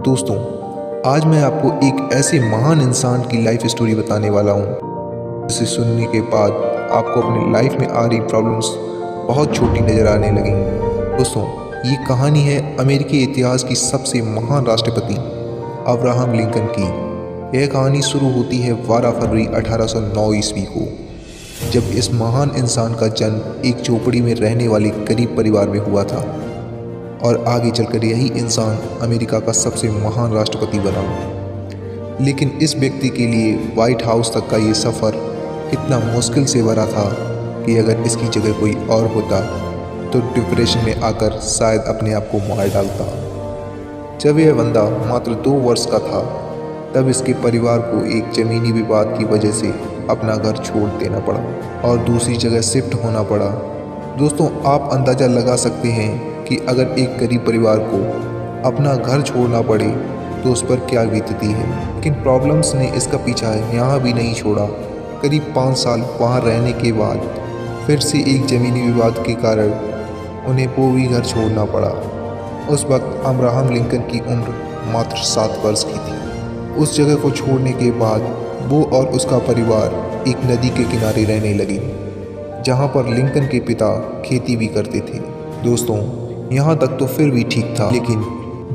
दोस्तों, आज मैं आपको एक ऐसे महान इंसान की लाइफ स्टोरी बताने वाला हूँ जिसे सुनने के बाद आपको अपनी लाइफ में आ रही प्रॉब्लम्स बहुत छोटी नज़र आने लगेंगी। दोस्तों, ये कहानी है अमेरिकी इतिहास की सबसे महान राष्ट्रपति अब्राहम लिंकन की। यह कहानी शुरू होती है 12 फरवरी 1809 ईस्वी को, जब इस महान इंसान का जन्म एक झोपड़ी में रहने वाले गरीब परिवार में हुआ था और आगे चलकर यही इंसान अमेरिका का सबसे महान राष्ट्रपति बना। लेकिन इस व्यक्ति के लिए व्हाइट हाउस तक का ये सफ़र इतना मुश्किल से भरा था कि अगर इसकी जगह कोई और होता तो डिप्रेशन में आकर शायद अपने आप को मार डालता। जब यह बंदा मात्र 2 वर्ष का था तब इसके परिवार को एक ज़मीनी विवाद की वजह से अपना घर छोड़ देना पड़ा और दूसरी जगह शिफ्ट होना पड़ा। दोस्तों, आप अंदाज़ा लगा सकते हैं कि अगर एक गरीब परिवार को अपना घर छोड़ना पड़े तो उस पर क्या बीतती है। लेकिन प्रॉब्लम्स ने इसका पीछा यहाँ भी नहीं छोड़ा। करीब 5 साल वहाँ रहने के बाद फिर से एक ज़मीनी विवाद के कारण उन्हें वो भी घर छोड़ना पड़ा। उस वक्त अब्राहम लिंकन की उम्र मात्र 7 वर्ष की थी। उस जगह को छोड़ने के बाद वो और उसका परिवार एक नदी के किनारे रहने लगे, जहाँ पर लिंकन के पिता खेती भी करते थे। दोस्तों, यहाँ तक तो फिर भी ठीक था, लेकिन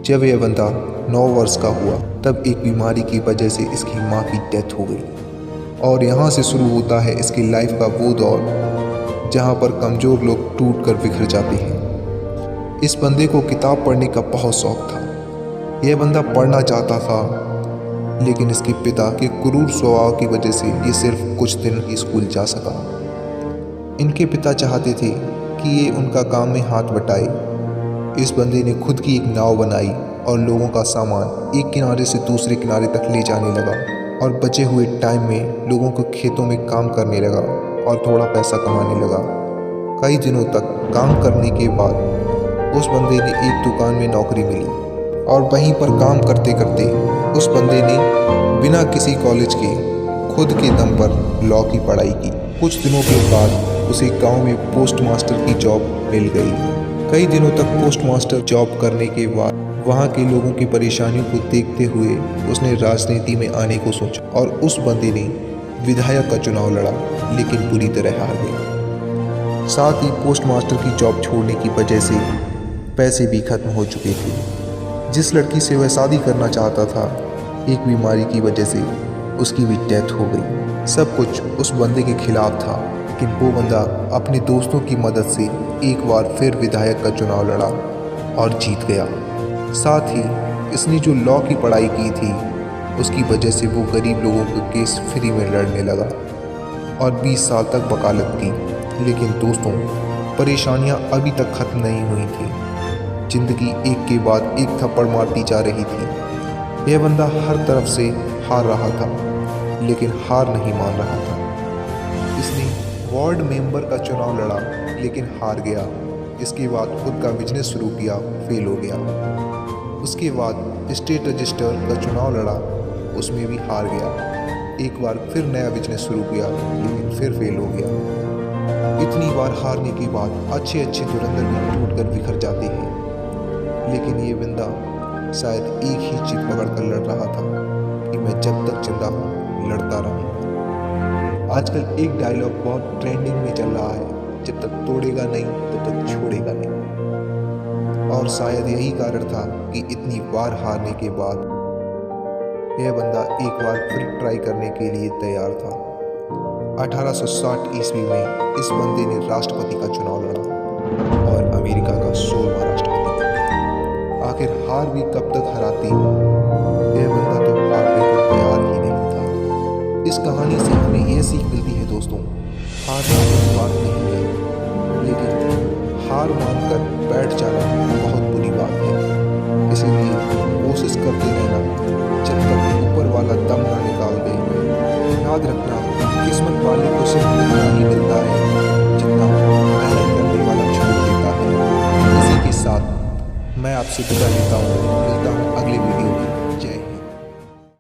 जब यह बंदा 9 वर्ष का हुआ तब एक बीमारी की वजह से इसकी माँ की डेथ हो गई। और यहाँ से शुरू होता है इसकी लाइफ का वो दौर जहाँ पर कमज़ोर लोग टूट कर बिखर जाते हैं। इस बंदे को किताब पढ़ने का बहुत शौक था। यह बंदा पढ़ना चाहता था, लेकिन इसके पिता के क्रूर स्वभाव की वजह से ये सिर्फ कुछ दिन ही स्कूल जा सका। इनके पिता चाहते थे कि ये उनका काम में हाथ बटाए। इस बंदे ने खुद की एक नाव बनाई और लोगों का सामान एक किनारे से दूसरे किनारे तक ले जाने लगा और बचे हुए टाइम में लोगों को खेतों में काम करने लगा और थोड़ा पैसा कमाने लगा। कई दिनों तक काम करने के बाद उस बंदे ने एक दुकान में नौकरी मिली और वहीं पर काम करते करते उस बंदे ने बिना किसी कॉलेज के खुद के दम पर लॉ की पढ़ाई की। कुछ दिनों के बाद उसे गांव में पोस्ट मास्टर की जॉब मिल गई। कई दिनों तक पोस्ट मास्टर जॉब करने के बाद वहां के लोगों की परेशानियों को देखते हुए उसने राजनीति में आने को सोचा और उस बंदे ने विधायक का चुनाव लड़ा, लेकिन बुरी तरह हार गया। साथ ही पोस्ट मास्टर की जॉब छोड़ने की वजह से पैसे भी खत्म हो चुके थे। जिस लड़की से वह शादी करना चाहता था, एक बीमारी की वजह से उसकी भी डेथ हो गई। सब कुछ उस बंदे के खिलाफ था, लेकिन वो बंदा अपने दोस्तों की मदद से एक बार फिर विधायक का चुनाव लड़ा और जीत गया। साथ ही इसने जो लॉ की पढ़ाई की थी उसकी वजह से वो गरीब लोगों के केस फ्री में लड़ने लगा और 20 साल तक वकालत की। लेकिन दोस्तों, परेशानियां अभी तक ख़त्म नहीं हुई थी। जिंदगी एक के बाद एक थप्पड़ मारती जा रही थी। यह बंदा हर तरफ से हार रहा था, लेकिन हार नहीं मान रहा था। इसने वार्ड मेंबर का चुनाव लड़ा, लेकिन हार गया। इसके बाद खुद का बिजनेस शुरू किया, फेल हो गया। उसके बाद स्टेट रजिस्टर का चुनाव लड़ा, उसमें भी हार गया। एक बार फिर नया बिजनेस शुरू किया, लेकिन फिर फेल हो गया। इतनी बार हारने के बाद अच्छे धुरंधर भी टूट कर बिखर जाते हैं, लेकिन ये बंदा शायद एक ही चीज पकड़ कर लड़ रहा था कि मैं जब तक जिंदा हूँ लड़ता रहूँगा। आजकल एक डायलॉग बहुत ट्रेंडिंग में चल रहा है, जब तक तोड़ेगा नहीं तब तक छोड़ेगा नहीं। और शायद यही कारण था कि इतनी बार हारने के बाद यह बंदा एक बार फिर ट्राई करने के लिए तैयार था। 1860 ईस्वी में इस बंदे ने राष्ट्रपति का चुनाव लड़ा और अमेरिका का 16वां राष्ट्रपति बना। आखिर हार भी कब तक हराती, यह बंदा तो हारने को तैयार ही नहीं था। इस कहानी से हमें यह सीख मिलती है दोस्तों, हारना कोई बात नहीं है, लेकिन हार मानकर बैठ जाना बहुत बुरी बात है। इसलिए कोशिश करते रहना जब तक ऊपर वाला दम ना निकाल दे। याद रखना, किस्मत वाले को सिर्फ उतना ही मिलता है जितना मेहनत करने वाला छोड़ देता है। इसी के साथ मैं आपसे विदा लेता हूँ। मिलता हूँ अगले वीडियो